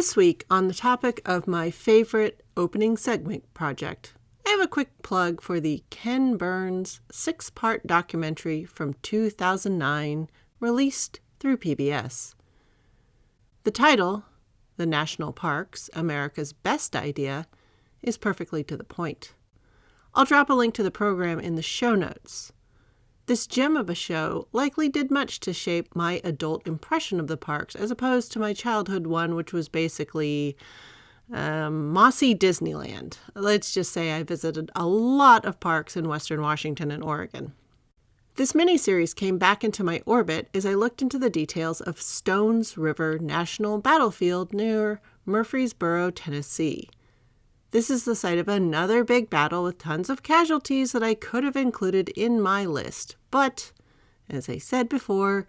This week, on the topic of my favorite opening segment project, I have a quick plug for the Ken Burns 6-part documentary from 2009, released through PBS. The title, The National Parks, America's Best Idea, is perfectly to the point. I'll drop a link to the program in the show notes. This gem of a show likely did much to shape my adult impression of the parks, as opposed to my childhood one, which was basically mossy Disneyland. Let's just say I visited a lot of parks in Western Washington and Oregon. This miniseries came back into my orbit as I looked into the details of Stones River National Battlefield near Murfreesboro, Tennessee. This is the site of another big battle with tons of casualties that I could have included in my list. But, as I said before,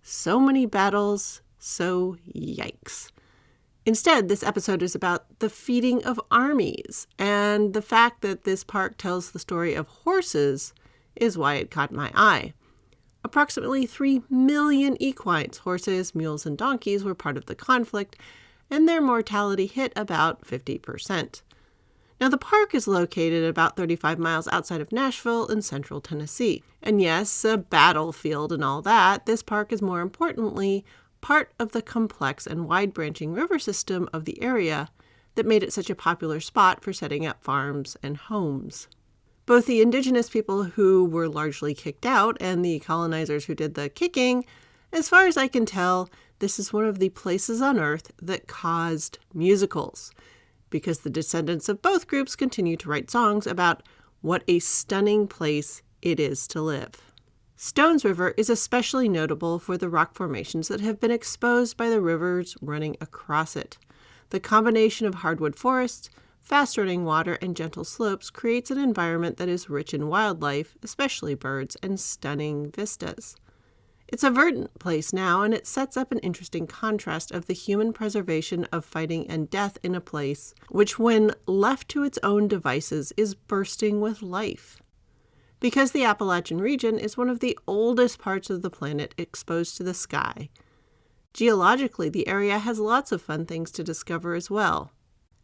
so many battles, so yikes. Instead, this episode is about the feeding of armies, and the fact that this park tells the story of horses is why it caught my eye. Approximately 3 million equines, horses, mules, and donkeys were part of the conflict, and their mortality hit about 50%. Now, the park is located about 35 miles outside of Nashville in central Tennessee. And yes, a battlefield and all that, this park is more importantly part of the complex and wide-branching river system of the area that made it such a popular spot for setting up farms and homes. Both the indigenous people who were largely kicked out and the colonizers who did the kicking, as far as I can tell, this is one of the places on Earth that caused musicals, because the descendants of both groups continue to write songs about what a stunning place it is to live. Stones River is especially notable for the rock formations that have been exposed by the rivers running across it. The combination of hardwood forests, fast-running water, and gentle slopes creates an environment that is rich in wildlife, especially birds, and stunning vistas. It's a verdant place now, and it sets up an interesting contrast of the human preservation of fighting and death in a place which, when left to its own devices, is bursting with life. Because the Appalachian region is one of the oldest parts of the planet exposed to the sky, geologically the area has lots of fun things to discover as well.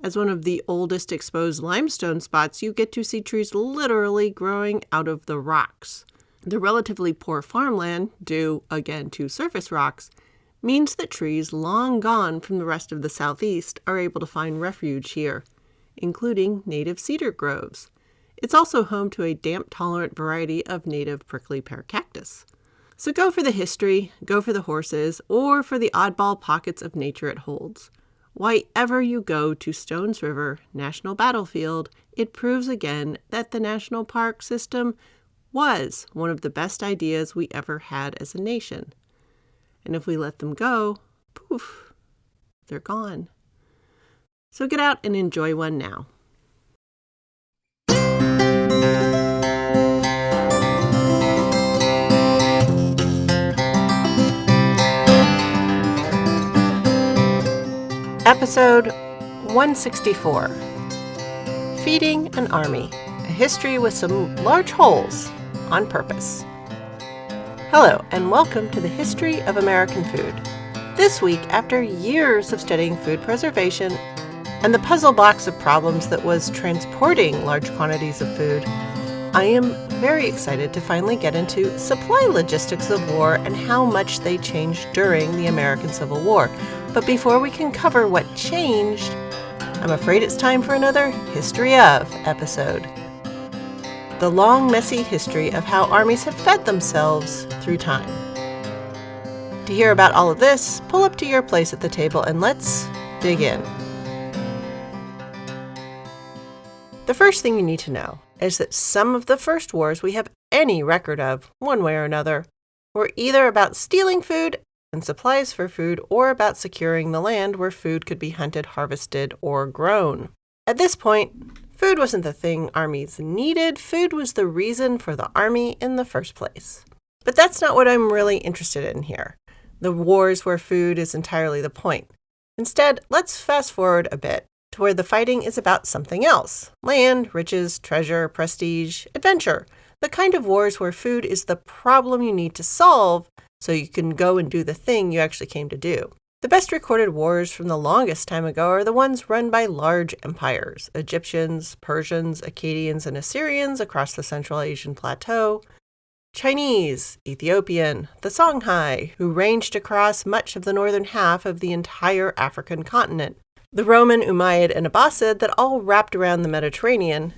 As one of the oldest exposed limestone spots, you get to see trees literally growing out of the rocks. The relatively poor farmland, due again to surface rocks, means that trees long gone from the rest of the southeast are able to find refuge here, including native cedar groves. It's also home to a damp-tolerant variety of native prickly pear cactus. So go for the history, go for the horses, or for the oddball pockets of nature it holds. Why ever you go to Stones River National Battlefield, it proves again that the national park system was one of the best ideas we ever had as a nation. And if we let them go, poof, they're gone. So get out and enjoy one now. Episode 164, Feeding an Army, a history with some large holes on purpose. Hello, and welcome to the History of American Food. This week, after years of studying food preservation and the puzzle box of problems that was transporting large quantities of food, I am very excited to finally get into supply logistics of war and how much they changed during the American Civil War. But before we can cover what changed, I'm afraid it's time for another History of episode. The long, messy history of how armies have fed themselves through time. To hear about all of this, pull up to your place at the table and let's dig in. The first thing you need to know is that some of the first wars we have any record of, one way or another, were either about stealing food and supplies for food or about securing the land where food could be hunted, harvested, or grown. At this point, food wasn't the thing armies needed. Food was the reason for the army in the first place. But that's not what I'm really interested in here. The wars where food is entirely the point. Instead, let's fast forward a bit to where the fighting is about something else. Land, riches, treasure, prestige, adventure. The kind of wars where food is the problem you need to solve so you can go and do the thing you actually came to do. The best recorded wars from the longest time ago are the ones run by large empires: Egyptians, Persians, Akkadians, and Assyrians across the Central Asian plateau, Chinese, Ethiopian, the Songhai, who ranged across much of the northern half of the entire African continent, the Roman, Umayyad, and Abbasid that all wrapped around the Mediterranean.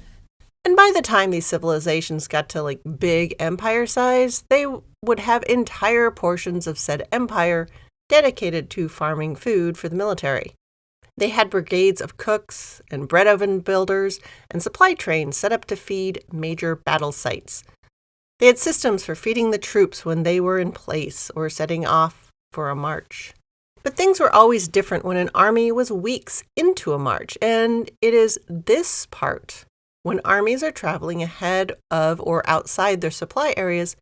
And by the time these civilizations got to big empire size, they would have entire portions of said empire dedicated to farming food for the military. They had brigades of cooks and bread oven builders and supply trains set up to feed major battle sites. They had systems for feeding the troops when they were in place or setting off for a march. But things were always different when an army was weeks into a march, and it is this part, when armies are traveling ahead of or outside their supply areas,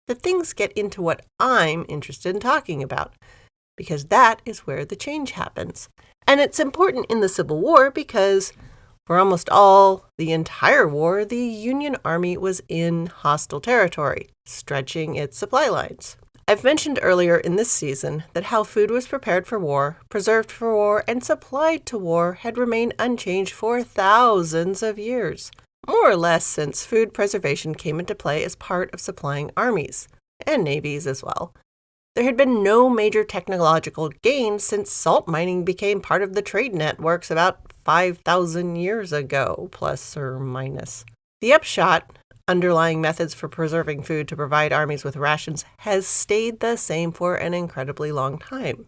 that things get into what I'm interested in talking about, because that is where the change happens. And it's important in the Civil War because for almost the entire war, the Union Army was in hostile territory, stretching its supply lines. I've mentioned earlier in this season that how food was prepared for war, preserved for war, and supplied to war had remained unchanged for thousands of years, more or less since food preservation came into play as part of supplying armies, and navies as well. There had been no major technological gains since salt mining became part of the trade networks about 5,000 years ago, plus or minus. The upshot: underlying methods for preserving food to provide armies with rations has stayed the same for an incredibly long time.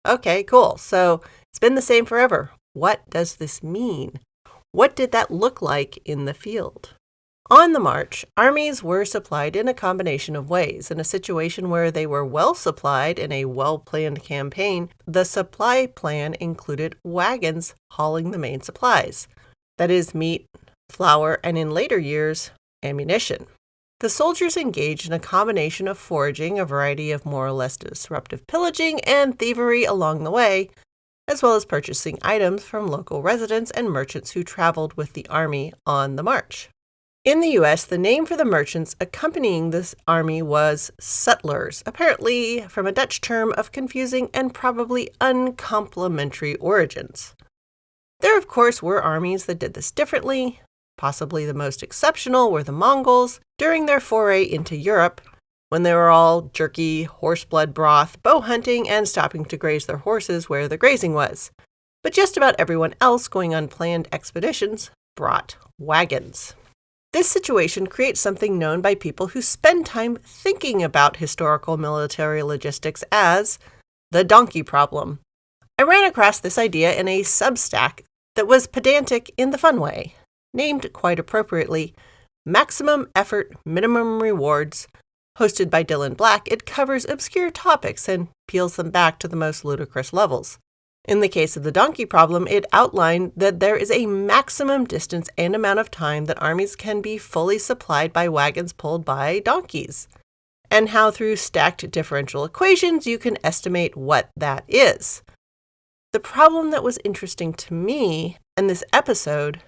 Okay, cool. So it's been the same forever. What does this mean? What did that look like in the field? On the march, armies were supplied in a combination of ways. In a situation where they were well supplied in a well-planned campaign, the supply plan included wagons hauling the main supplies. That is, meat, flour, and in later years, ammunition. The soldiers engaged in a combination of foraging, a variety of more or less disruptive pillaging, and thievery along the way, as well as purchasing items from local residents and merchants who traveled with the army on the march. In the U.S., the name for the merchants accompanying this army was sutlers, apparently from a Dutch term of confusing and probably uncomplimentary origins. There, of course, were armies that did this differently. Possibly the most exceptional were the Mongols during their foray into Europe, when they were all jerky, horseblood broth, bow hunting, and stopping to graze their horses where the grazing was. But just about everyone else going on planned expeditions brought wagons. This situation creates something known by people who spend time thinking about historical military logistics as the donkey problem. I ran across this idea in a Substack that was pedantic in the fun way, named quite appropriately Maximum Effort, Minimum Rewards. Hosted by Dylan Black, it covers obscure topics and peels them back to the most ludicrous levels. In the case of the donkey problem, it outlined that there is a maximum distance and amount of time that armies can be fully supplied by wagons pulled by donkeys, and how through stacked differential equations you can estimate what that is. The problem that was interesting to me in this episode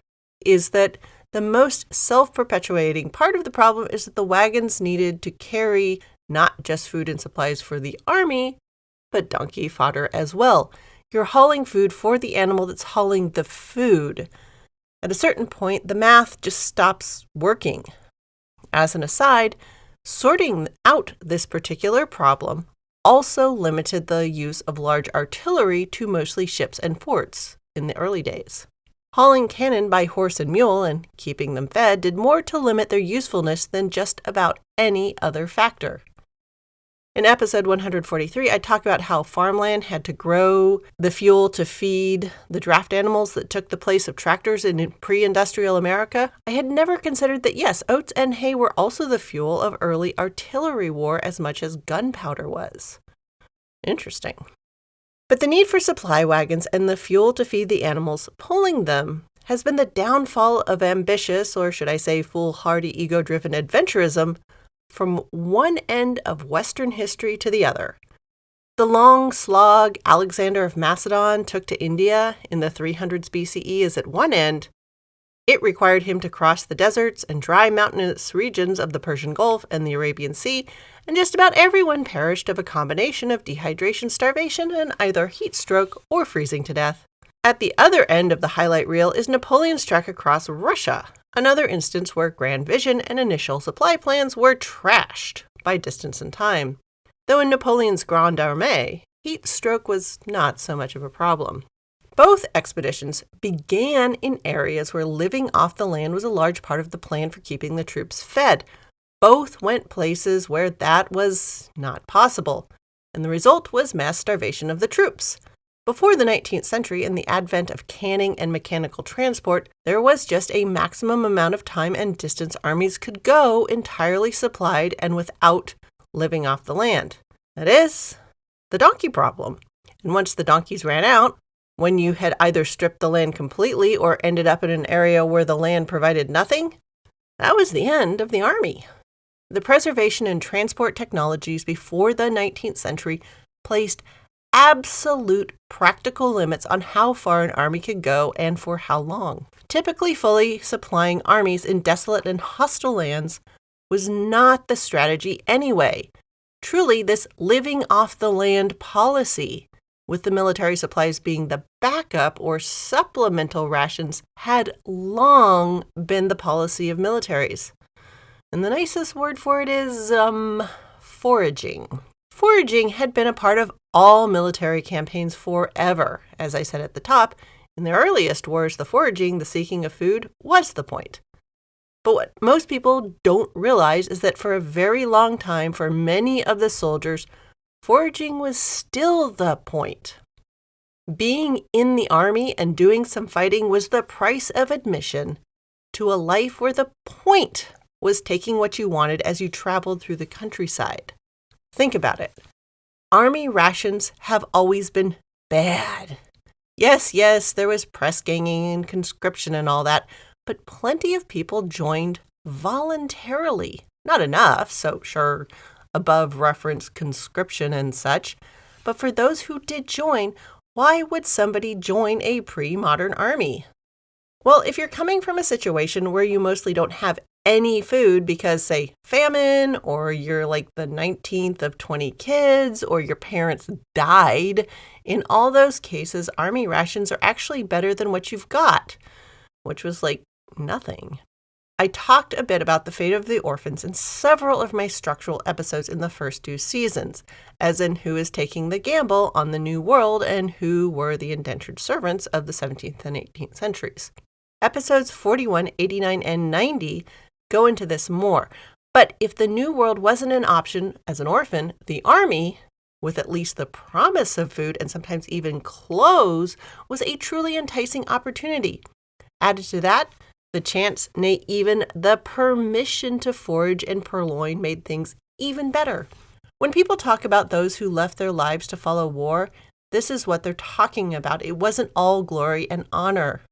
is that the most self-perpetuating part of the problem is that the wagons needed to carry not just food and supplies for the army, but donkey fodder as well. You're hauling food for the animal that's hauling the food. At a certain point, the math just stops working. As an aside, sorting out this particular problem also limited the use of large artillery to mostly ships and forts in the early days. Hauling cannon by horse and mule and keeping them fed did more to limit their usefulness than just about any other factor. In episode 143, I talk about how farmland had to grow the fuel to feed the draft animals that took the place of tractors in pre-industrial America. I had never considered that, yes, oats and hay were also the fuel of early artillery war as much as gunpowder was. Interesting. But the need for supply wagons and the fuel to feed the animals pulling them has been the downfall of ambitious, or should I say foolhardy, ego-driven adventurism from one end of Western history to the other. The long slog Alexander of Macedon took to India in the 300s BCE is at one end. It required him to cross the deserts and dry mountainous regions of the Persian Gulf and the Arabian Sea, and just about everyone perished of a combination of dehydration, starvation, and either heat stroke or freezing to death. At the other end of the highlight reel is Napoleon's trek across Russia, another instance where grand vision and initial supply plans were trashed by distance and time. Though in Napoleon's Grande Armée, heat stroke was not so much of a problem. Both expeditions began in areas where living off the land was a large part of the plan for keeping the troops fed. Both went places where that was not possible, and the result was mass starvation of the troops. Before the 19th century and the advent of canning and mechanical transport, there was just a maximum amount of time and distance armies could go entirely supplied and without living off the land. That is, the donkey problem. And once the donkeys ran out, when you had either stripped the land completely or ended up in an area where the land provided nothing, that was the end of the army. The preservation and transport technologies before the 19th century placed absolute practical limits on how far an army could go and for how long. Typically fully supplying armies in desolate and hostile lands was not the strategy anyway. Truly, this living off the land policy, with the military supplies being the backup or supplemental rations, had long been the policy of militaries. And the nicest word for it is foraging. Foraging had been a part of all military campaigns forever. As I said at the top, in the earliest wars, the foraging, the seeking of food, was the point. But what most people don't realize is that for a very long time, for many of the soldiers, foraging was still the point. Being in the army and doing some fighting was the price of admission to a life where the point was taking what you wanted as you traveled through the countryside. Think about it. Army rations have always been bad. Yes, there was press ganging and conscription and all that, but plenty of people joined voluntarily. Not enough, so sure, above reference conscription and such, but for those who did join, why would somebody join a pre-modern army? Well, if you're coming from a situation where you mostly don't have any food because, say, famine, or you're like the 19th of 20 kids, or your parents died, in all those cases, army rations are actually better than what you've got, which was like nothing. I talked a bit about the fate of the orphans in several of my structural episodes in the first 2 seasons, as in who is taking the gamble on the New World and who were the indentured servants of the 17th and 18th centuries. Episodes 41, 89, and 90 go into this more. But if the New World wasn't an option as an orphan, the army, with at least the promise of food and sometimes even clothes, was a truly enticing opportunity. Added to that, the chance, nay, even the permission to forage and purloin made things even better. When people talk about those who left their lives to follow war, this is what they're talking about. It wasn't all glory and honor.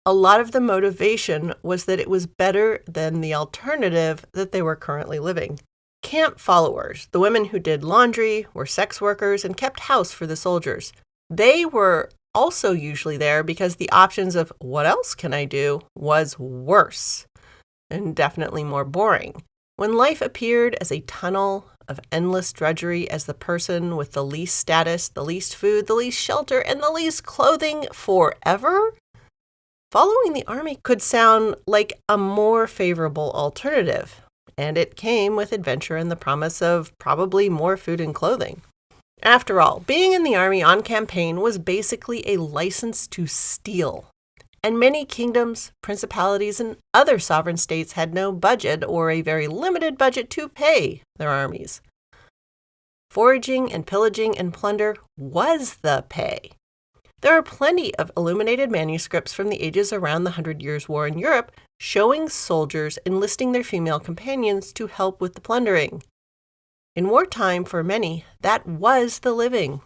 A lot of the motivation was that it was better than the alternative that they were currently living. Camp followers, the women who did laundry, were sex workers and kept house for the soldiers. They were also usually there because the options of what else can I do was worse and definitely more boring. When life appeared as a tunnel of endless drudgery as the person with the least status, the least food, the least shelter, and the least clothing forever, following the army could sound like a more favorable alternative, and it came with adventure and the promise of probably more food and clothing. After all, being in the army on campaign was basically a license to steal, and many kingdoms, principalities, and other sovereign states had no budget or a very limited budget to pay their armies. Foraging and pillaging and plunder was the pay. There are plenty of illuminated manuscripts from the ages around the 100 Years' War in Europe showing soldiers enlisting their female companions to help with the plundering. In wartime, for many, that was the living.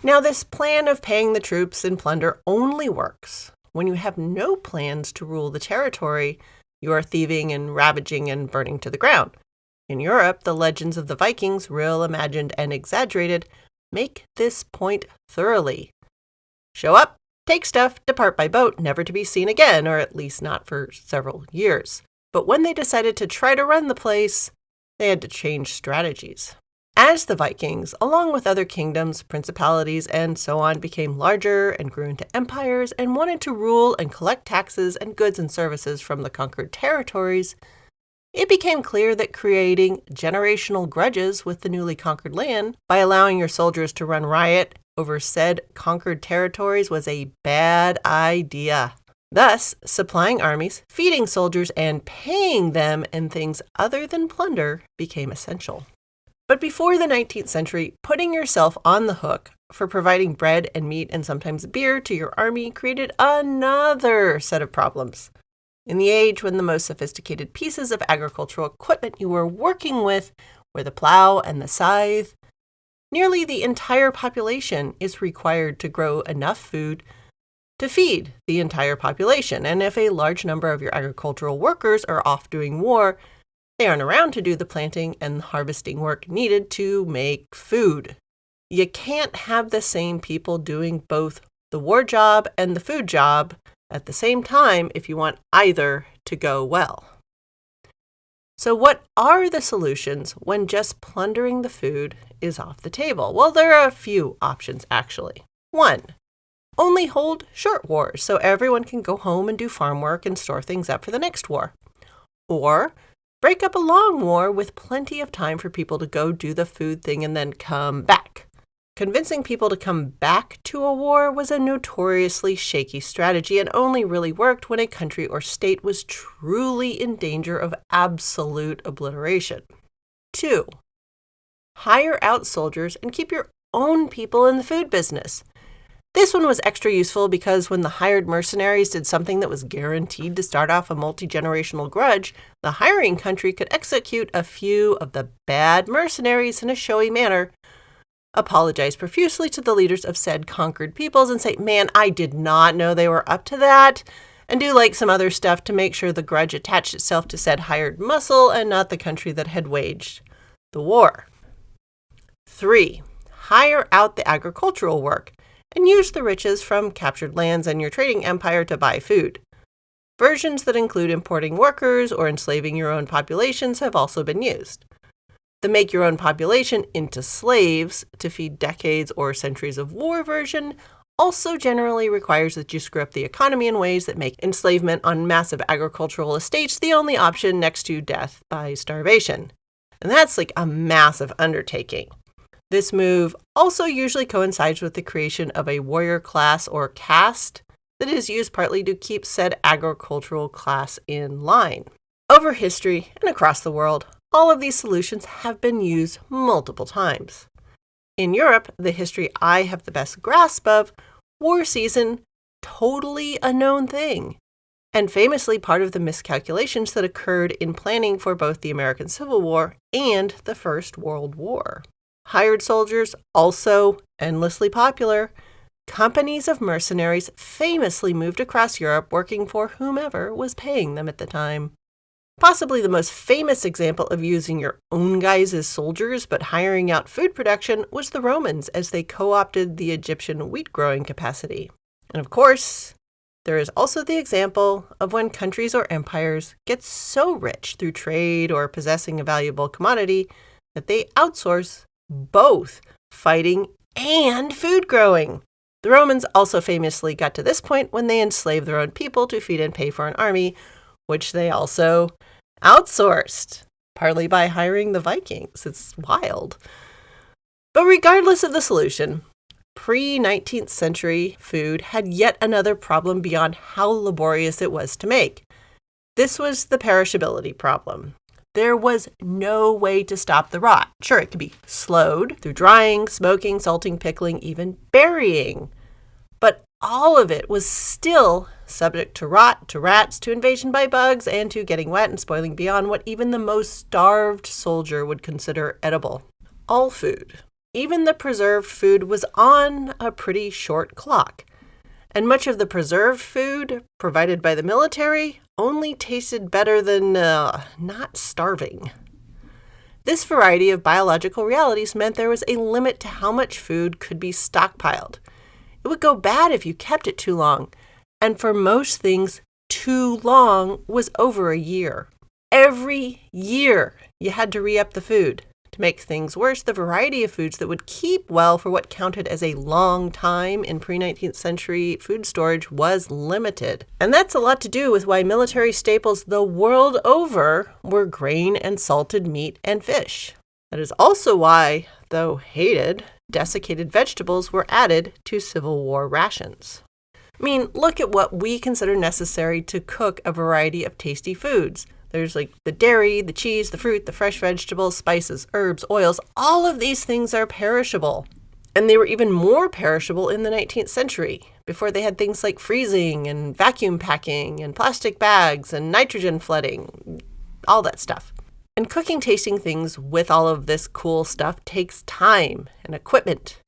Now, this plan of paying the troops in plunder only works when you have no plans to rule the territory you are thieving and ravaging and burning to the ground. In Europe, the legends of the Vikings, real, imagined, and exaggerated, make this point thoroughly. Show up, take stuff, depart by boat, never to be seen again, or at least not for several years. But when they decided to try to run the place, they had to change strategies. As the Vikings, along with other kingdoms, principalities, and so on, became larger and grew into empires and wanted to rule and collect taxes and goods and services from the conquered territories, it became clear that creating generational grudges with the newly conquered land by allowing your soldiers to run riot over said conquered territories was a bad idea. Thus, supplying armies, feeding soldiers, and paying them in things other than plunder became essential. But before the 19th century, putting yourself on the hook for providing bread and meat and sometimes beer to your army created another set of problems. In the age when the most sophisticated pieces of agricultural equipment you were working with were the plow and the scythe, nearly the entire population is required to grow enough food to feed the entire population. And if a large number of your agricultural workers are off doing war, they aren't around to do the planting and harvesting work needed to make food. You can't have the same people doing both the war job and the food job at the same time if you want either to go well. So what are the solutions when just plundering the food is off the table? Well, there are a few options, actually. 1. Only hold short wars so everyone can go home and do farm work and store things up for the next war. Or break up a long war with plenty of time for people to go do the food thing and then come back. Convincing people to come back to a war was a notoriously shaky strategy and only really worked when a country or state was truly in danger of absolute obliteration. 2. Hire out soldiers and keep your own people in the food business. This one was extra useful because when the hired mercenaries did something that was guaranteed to start off a multi-generational grudge, the hiring country could execute a few of the bad mercenaries in a showy manner, apologize profusely to the leaders of said conquered peoples and say, "Man, I did not know they were up to that," and do like some other stuff to make sure the grudge attached itself to said hired muscle and not the country that had waged the war. 3. Hire out the agricultural work and use the riches from captured lands and your trading empire to buy food. Versions that include importing workers or enslaving your own populations have also been used. The make your own population into slaves to feed decades or centuries of war version also generally requires that you screw up the economy in ways that make enslavement on massive agricultural estates the only option next to death by starvation. And that's like a massive undertaking. This move also usually coincides with the creation of a warrior class or caste that is used partly to keep said agricultural class in line. Over history and across the world, all of these solutions have been used multiple times. In Europe, the history I have the best grasp of, war season, totally a known thing, and famously part of the miscalculations that occurred in planning for both the American Civil War and the First World War. Hired soldiers, also endlessly popular. Companies of mercenaries famously moved across Europe working for whomever was paying them at the time. Possibly the most famous example of using your own guys as soldiers but hiring out food production was the Romans as they co-opted the Egyptian wheat growing capacity. And of course, there is also the example of when countries or empires get so rich through trade or possessing a valuable commodity that they outsource both fighting and food growing. The Romans also famously got to this point when they enslaved their own people to feed and pay for an army, which they also outsourced, partly by hiring the Vikings. It's wild. But regardless of the solution, pre-19th century food had yet another problem beyond how laborious it was to make. This was the perishability problem. There was no way to stop the rot. Sure, it could be slowed through drying, smoking, salting, pickling, even burying. But all of it was still subject to rot, to rats, to invasion by bugs, and to getting wet and spoiling beyond what even the most starved soldier would consider edible. All food, even the preserved food, was on a pretty short clock. And much of the preserved food provided by the military only tasted better than not starving. This variety of biological realities meant there was a limit to how much food could be stockpiled. It would go bad if you kept it too long. And for most things, too long was over a year. Every year, you had to re-up the food. To make things worse, the variety of foods that would keep well for what counted as a long time in pre-19th century food storage was limited. And that's a lot to do with why military staples the world over were grain and salted meat and fish. That is also why, though hated, desiccated vegetables were added to Civil War rations. I mean, look at what we consider necessary to cook a variety of tasty foods. There's like the dairy, the cheese, the fruit, the fresh vegetables, spices, herbs, oils. All of these things are perishable. And they were even more perishable in the 19th century, before they had things like freezing and vacuum packing and plastic bags and nitrogen flooding, all that stuff. And cooking tasting things with all of this cool stuff takes time and equipment,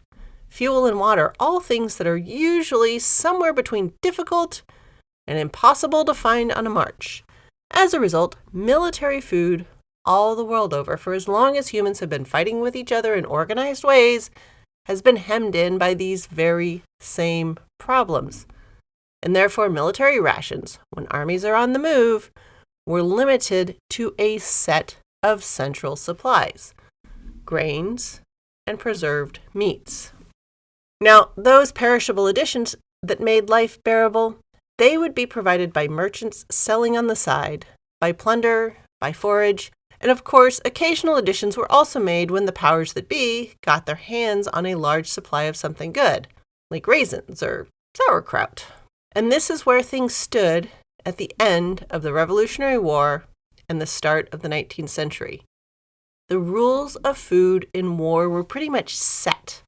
fuel and water, all things that are usually somewhere between difficult and impossible to find on a march. As a result, military food all the world over, for as long as humans have been fighting with each other in organized ways, has been hemmed in by these very same problems. And therefore, military rations, when armies are on the move, were limited to a set of central supplies: grains and preserved meats. Now, those perishable additions that made life bearable, they would be provided by merchants selling on the side, by plunder, by forage, and of course, occasional additions were also made when the powers that be got their hands on a large supply of something good, like raisins or sauerkraut. And this is where things stood at the end of the Revolutionary War and the start of the 19th century. The rules of food in war were pretty much set.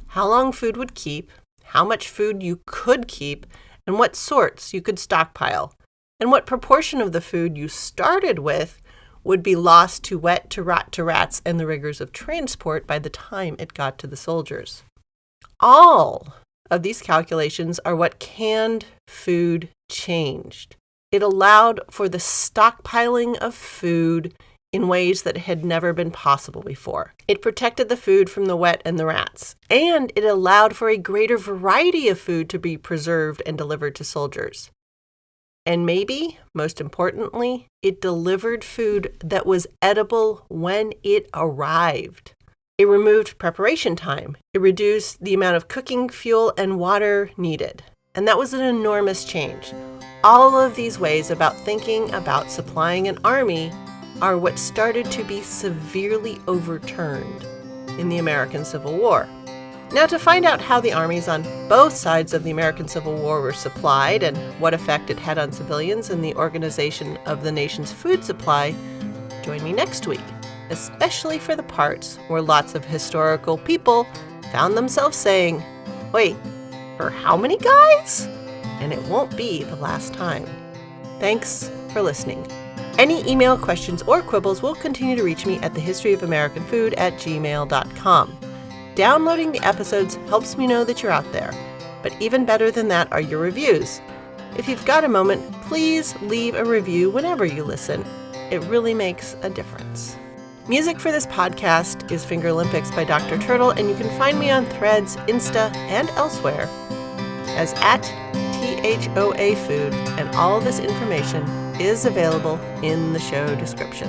How long food would keep, how much food you could keep, and what sorts you could stockpile, and what proportion of the food you started with would be lost to wet, to rot, to rats, and the rigors of transport by the time it got to the soldiers. All of these calculations are what canned food changed. It allowed for the stockpiling of food in ways that had never been possible before. It protected the food from the wet and the rats, and it allowed for a greater variety of food to be preserved and delivered to soldiers. And maybe, most importantly, it delivered food that was edible when it arrived. It removed preparation time. It reduced the amount of cooking fuel and water needed. And that was an enormous change. All of these ways about thinking about supplying an army are what started to be severely overturned in the American Civil War. Now, to find out how the armies on both sides of the American Civil War were supplied and what effect it had on civilians and the organization of the nation's food supply, join me next week, especially for the parts where lots of historical people found themselves saying, "Wait, for how many guys?" And it won't be the last time. Thanks for listening. Any email questions or quibbles will continue to reach me at thehistoryofamericanfood@gmail.com. Downloading the episodes helps me know that you're out there, but even better than that are your reviews. If you've got a moment, please leave a review whenever you listen. It really makes a difference. Music for this podcast is Fingerlympics by Dr. Turtle, and you can find me on Threads, Insta, and elsewhere as @THOA Food, and all this information is available in the show description.